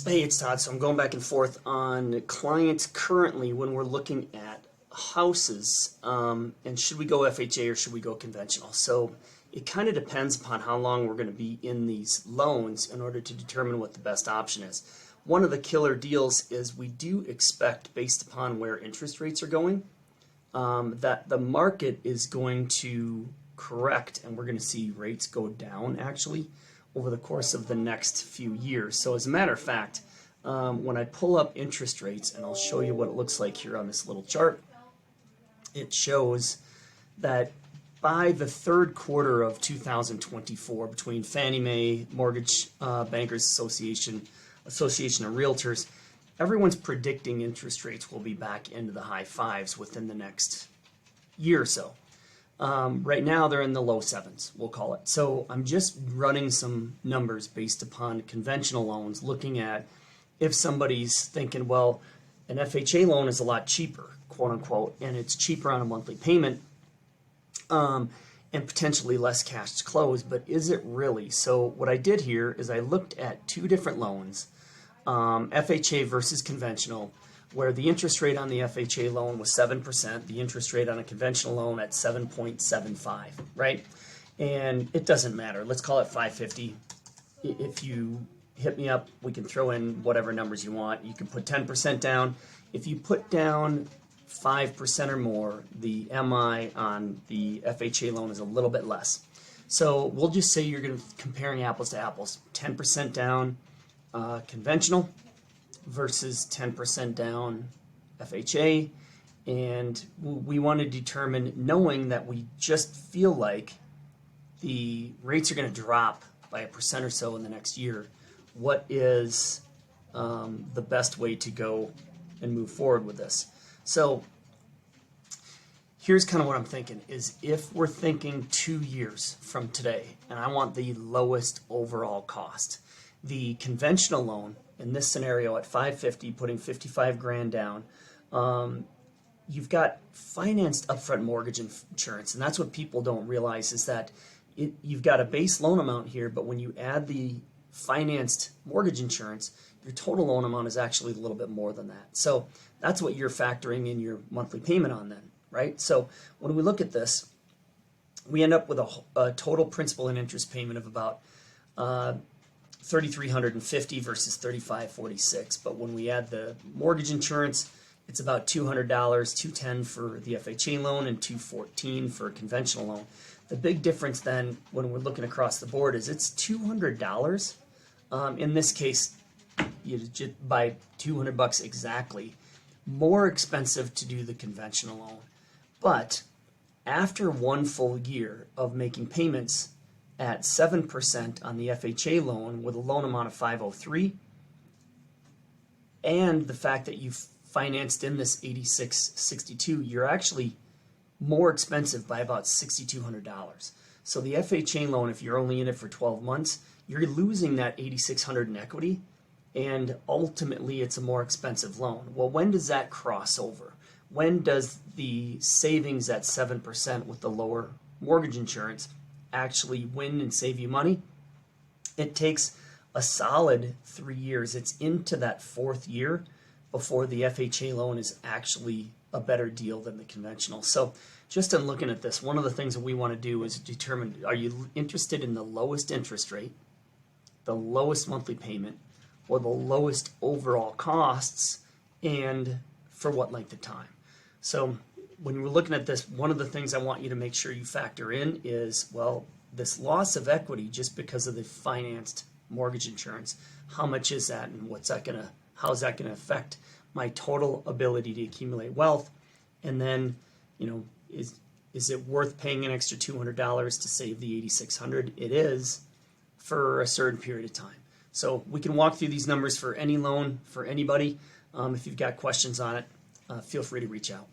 Hey, it's Todd. So I'm going back and forth on clients currently when we're looking at houses, and should we go FHA or should we go conventional? So it kind of depends upon how long we're going to be in these loans in order to determine what the best option is. One of the killer deals is we do expect, based upon where interest rates are going, that the market is going to correct and we're going to see rates go down actually over the course of the next few years. So as a matter of fact, when I pull up interest rates, and I'll show you what it looks like here on this little chart, it shows that by the third quarter of 2024, between Fannie Mae, Mortgage Bankers Association of Realtors, everyone's predicting interest rates will be back into the high fives within the next year or so. Right now they're in the low sevens, we'll call it. So I'm just running some numbers based upon conventional loans, looking at if somebody's thinking, well, an FHA loan is a lot cheaper, quote unquote, and it's cheaper on a monthly payment, and potentially less cash to close, but is it really? So what I did here is I looked at two different loans, FHA versus conventional, where the interest rate on the FHA loan was 7%, the interest rate on a conventional loan at 7.75, right? And it doesn't matter. Let's call it 550. If you hit me up, we can throw in whatever numbers you want. You can put 10% down. If you put down 5% or more, the MI on the FHA loan is a little bit less. So we'll just say you're going to comparing apples to apples. 10% down conventional versus 10% down FHA, and we want to determine, knowing that we just feel like the rates are going to drop by 1% or so in the next year, what is the best way to go and move forward with this. So here's kind of what I'm thinking is, if we're thinking 2 years from today and I want the lowest overall cost, the conventional loan in this scenario at 550, putting 55 grand down, you've got financed upfront mortgage insurance, and that's what people don't realize is that you've got a base loan amount here, but when you add the financed mortgage insurance, your total loan amount is actually a little bit more than that. So that's what you're factoring in your monthly payment on then, right? So when we look at this, we end up with a total principal and interest payment of about $3,350 versus $3,546. But when we add the mortgage insurance, it's about $200, $210 for the FHA loan and $214 for a conventional loan. The big difference then, when we're looking across the board, is it's $200. In this case, you just buy $200 exactly, more expensive to do the conventional loan. But after 1 full year of making payments at 7% on the FHA loan with a loan amount of 503, and the fact that you've financed in this 8662, you're actually more expensive by about $6,200. So the FHA loan, if you're only in it for 12 months, you're losing that $8,600 in equity, and ultimately it's a more expensive loan. Well, when does that cross over? When does the savings at 7% with the lower mortgage insurance actually win and save you money? It takes a solid 3 years. It's into that 4th year before the FHA loan is actually a better deal than the conventional. So just in looking at this, one of the things that we want to do is determine, are you interested in the lowest interest rate, the lowest monthly payment, or the lowest overall costs, and for what length of time? So when we're looking at this, one of the things I want you to make sure you factor in is, well, this loss of equity just because of the financed mortgage insurance, how much is that, and how is that gonna affect my total ability to accumulate wealth? And then, is it worth paying an extra $200 to save the $8,600? It is, for a certain period of time. So we can walk through these numbers for any loan, for anybody. If you've got questions on it, feel free to reach out.